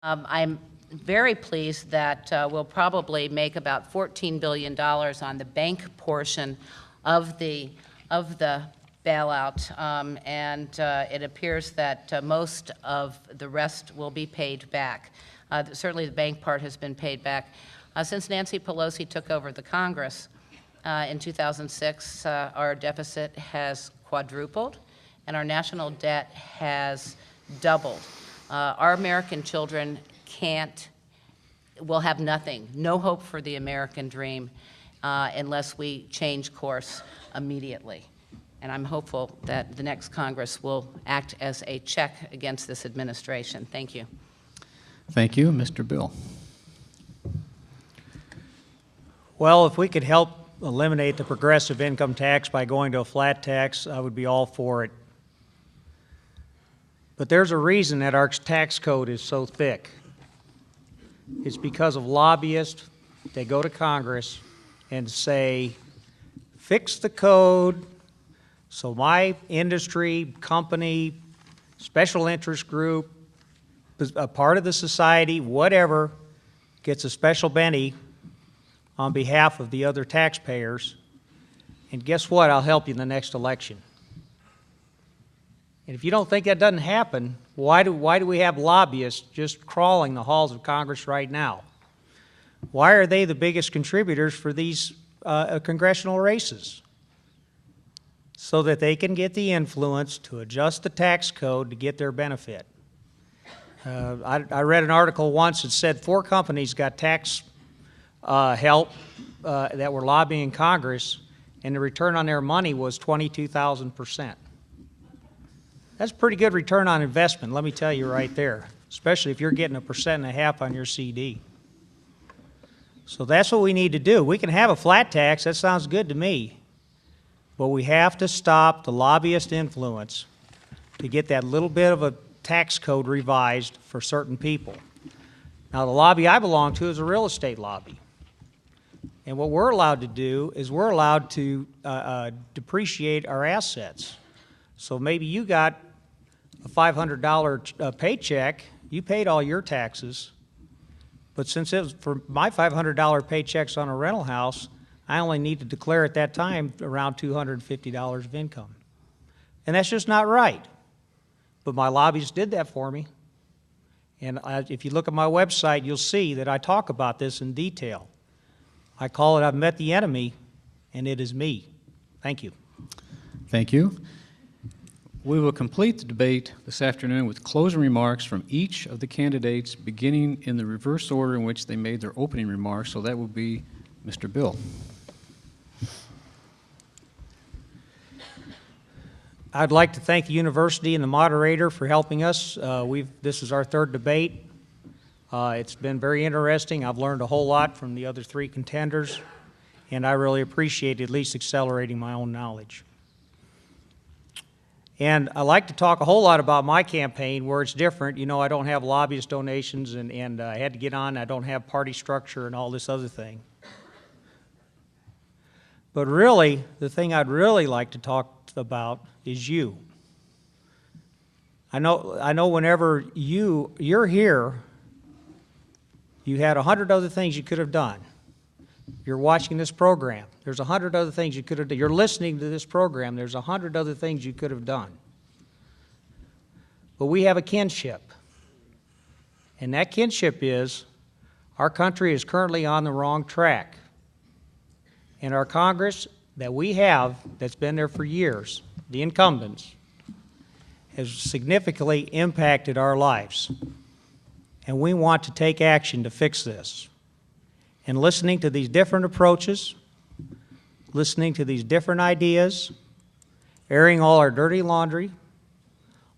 I'm very pleased that we'll probably make about $14 billion on the bank portion of the bailout, and it appears that most of the rest will be paid back. Certainly the bank part has been paid back. Since Nancy Pelosi took over the Congress in 2006, our deficit has quadrupled and our national debt has doubled. Our American children will have nothing, no hope for the American dream unless we change course immediately. And I'm hopeful that the next Congress will act as a check against this administration. Thank you. Thank you. Mr. Bill. Well, if we could help eliminate the progressive income tax by going to a flat tax, I would be all for it. But there's a reason that our tax code is so thick. It's because of lobbyists. They go to Congress and say, fix the code so my industry, company, special interest group, a part of the society, whatever, gets a special benny on behalf of the other taxpayers. And guess what? I'll help you in the next election. And if you don't think that doesn't happen, why do we have lobbyists just crawling the halls of Congress right now? Why are they the biggest contributors for these congressional races? So that they can get the influence to adjust the tax code to get their benefit. I read an article once that said 4 companies got tax help that were lobbying Congress, and the return on their money was 22,000%. That's a pretty good return on investment, let me tell you right there, especially if you're getting 1.5% on your CD. So that's what we need to do. We can have a flat tax, that sounds good to me, but we have to stop the lobbyist influence to get that little bit of a tax code revised for certain people. Now, the lobby I belong to is a real estate lobby. And what we're allowed to do is we're allowed to depreciate our assets. So maybe you got a $500 paycheck, you paid all your taxes, but since it was for my $500 paychecks on a rental house, I only need to declare at that time around $250 of income. And that's just not right. But my lobbyists did that for me. And if you look at my website, you'll see that I talk about this in detail. I call it, I've met the enemy, and it is me. Thank you. Thank you. We will complete the debate this afternoon with closing remarks from each of the candidates, beginning in the reverse order in which they made their opening remarks. So that will be Mr. Bill. I'd like to thank the university and the moderator for helping us. This is our 3rd debate. It's been very interesting. I've learned a whole lot from the other 3 contenders, and I really appreciate at least accelerating my own knowledge. And I like to talk a whole lot about my campaign where it's different. You know, I don't have lobbyist donations, and I had to get on. I don't have party structure and all this other thing. But really, the thing I'd really like to talk about is you. I know whenever you're here, you had 100 other things you could have done. You're watching this program. There's 100 other things you could have done. You're listening to this program. There's 100 other things you could have done. But we have a kinship. And that kinship is our country is currently on the wrong track. And our Congress that we have, that's been there for years, the incumbents, has significantly impacted our lives. And we want to take action to fix this. And listening to these different approaches, listening to these different ideas, airing all our dirty laundry,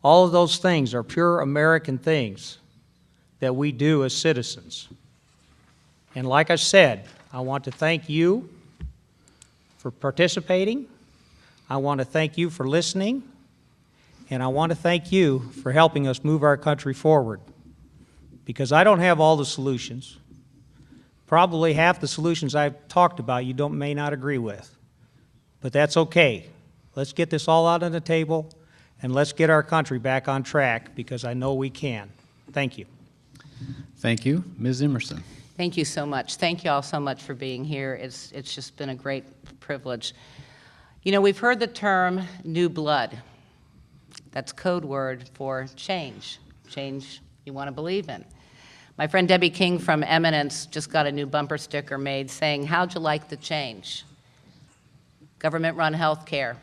all of those things are pure American things that we do as citizens. And like I said, I want to thank you for participating. I want to thank you for listening. And I want to thank you for helping us move our country forward. Because I don't have all the solutions. Probably half the solutions I've talked about you may not agree with. But that's okay. Let's get this all out on the table, and let's get our country back on track, because I know we can. Thank you. Thank you. Ms. Emerson. Thank you so much. Thank you all so much for being here. It's just been a great privilege. You know, we've heard the term new blood. That's code word for change you want to believe in. My friend Debbie King from Eminence just got a new bumper sticker made saying, "How'd you like the change?" Government-run health care,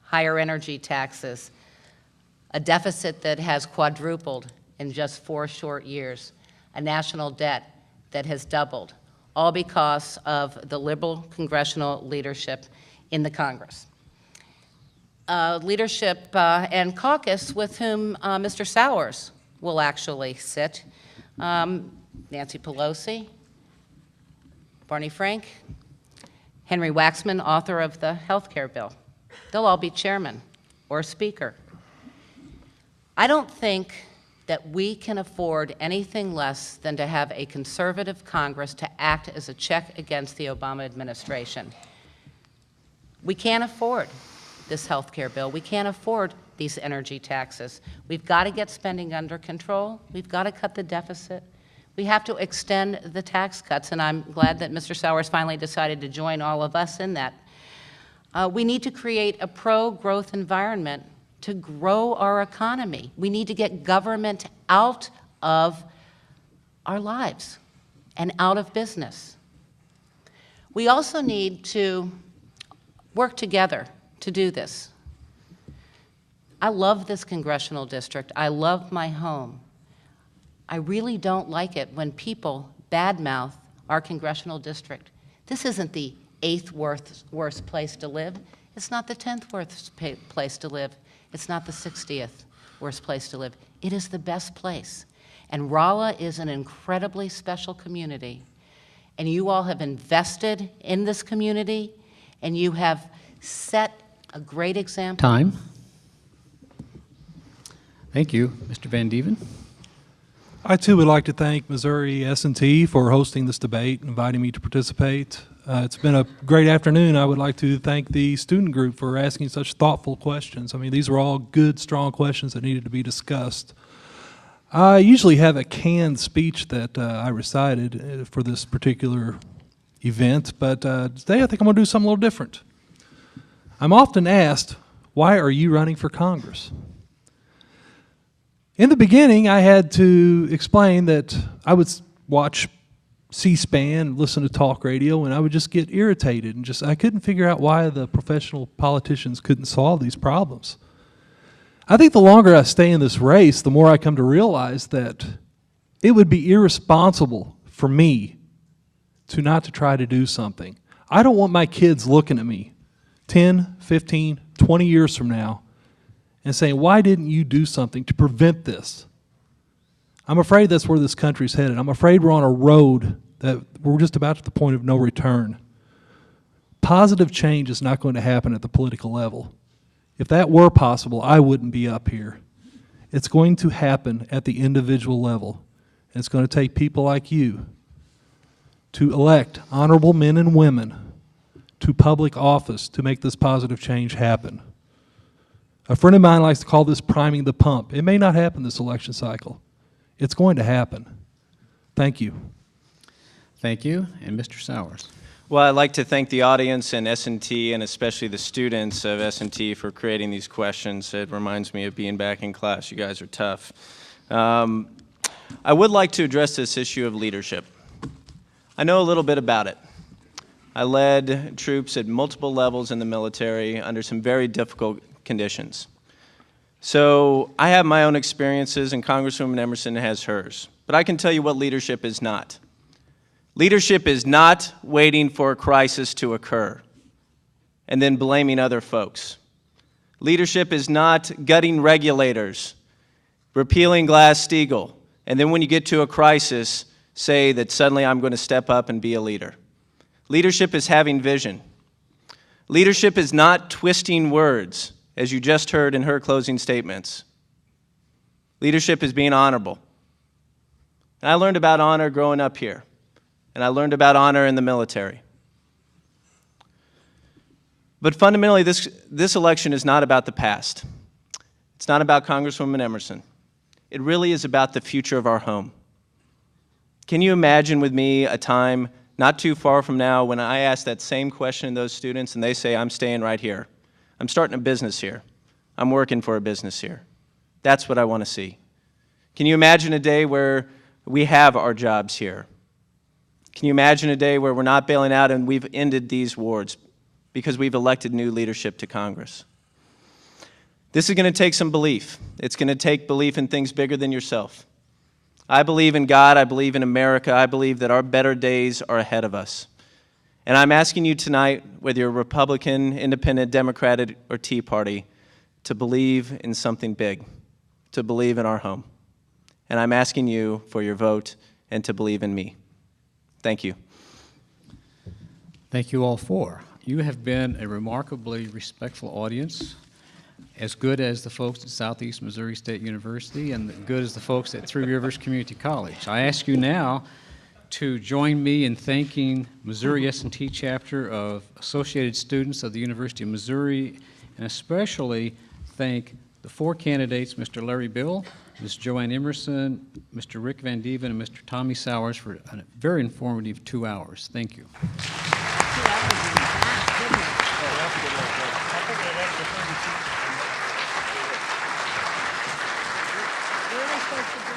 higher energy taxes, a deficit that has quadrupled in just 4 short years, a national debt that has doubled, all because of the liberal congressional leadership in the Congress. Leadership and caucus with whom Mr. Sowers will actually sit. Nancy Pelosi, Barney Frank, Henry Waxman, author of the health care bill. They'll all be chairman or speaker. I don't think that we can afford anything less than to have a conservative Congress to act as a check against the Obama administration. We can't afford this health care bill. We can't afford these energy taxes. We've got to get spending under control. We've got to cut the deficit. We have to extend the tax cuts, and I'm glad that Mr. Sowers finally decided to join all of us in that. We need to create a pro-growth environment to grow our economy. We need to get government out of our lives and out of business. We also need to work together to do this. I love this congressional district. I love my home. I really don't like it when people badmouth our congressional district. This isn't the 8th worst place to live. It's not the 10th worst place to live. It's not the 60th worst place to live. It is the best place. And Rolla is an incredibly special community. And you all have invested in this community, and you have set a great example. Time. Thank you. Mr. Van Dieven. I too would like to thank Missouri S&T for hosting this debate and inviting me to participate. It's been a great afternoon. I would like to thank the student group for asking such thoughtful questions. I mean, these were all good, strong questions that needed to be discussed. I usually have a canned speech that I recited for this particular event, but today I think I'm going to do something a little different. I'm often asked, why are you running for Congress? In the beginning, I had to explain that I would watch C-SPAN, listen to talk radio, and I would just get irritated and I couldn't figure out why the professional politicians couldn't solve these problems. I think the longer I stay in this race, the more I come to realize that it would be irresponsible for me to not to try to do something. I don't want my kids looking at me 10, 15, 20 years from now and saying, why didn't you do something to prevent this? I'm afraid that's where this country's headed. I'm afraid we're on a road that we're just about to the point of no return. Positive change is not going to happen at the political level. If that were possible, I wouldn't be up here. It's going to happen at the individual level. And it's going to take people like you to elect honorable men and women to public office to make this positive change happen. A friend of mine likes to call this priming the pump. It may not happen this election cycle. It's going to happen. Thank you. Thank you. And Mr. Sowers. Well, I'd like to thank the audience and S&T, and especially the students of S&T for creating these questions. It reminds me of being back in class. You guys are tough. I would like to address this issue of leadership. I know a little bit about it. I led troops at multiple levels in the military under some very difficult conditions. So I have my own experiences, and Congresswoman Emerson has hers. But I can tell you what leadership is not. Leadership is not waiting for a crisis to occur and then blaming other folks. Leadership is not gutting regulators, repealing Glass-Steagall, and then when you get to a crisis, say that suddenly I'm going to step up and be a leader. Leadership is having vision. Leadership is not twisting words, as you just heard in her closing statements. Leadership is being honorable. And I learned about honor growing up here, and I learned about honor in the military. But fundamentally, this election is not about the past. It's not about Congresswoman Emerson. It really is about the future of our home. Can you imagine with me a time not too far from now when I ask that same question to those students and they say, I'm staying right here. I'm starting a business here. I'm working for a business here. That's what I want to see. Can you imagine a day where we have our jobs here? Can you imagine a day where we're not bailing out and we've ended these wards because we've elected new leadership to Congress? This is going to take some belief. It's going to take belief in things bigger than yourself. I believe in God. I believe in America. I believe that our better days are ahead of us. And I'm asking you tonight, whether you're Republican, Independent, Democratic, or Tea Party, to believe in something big, to believe in our home. And I'm asking you for your vote and to believe in me. Thank you. Thank you all four. You have been a remarkably respectful audience, as good as the folks at Southeast Missouri State University and as good as the folks at Three Rivers Community College. I ask you now to join me in thanking Missouri S&T chapter of Associated Students of the University of Missouri, and especially thank the four candidates, Mr. Larry Bill, Ms. Joanne Emerson, Mr. Rick Van Dieven, and Mr. Tommy Sowers for a very informative 2 hours. Thank you. Where are we supposed to go?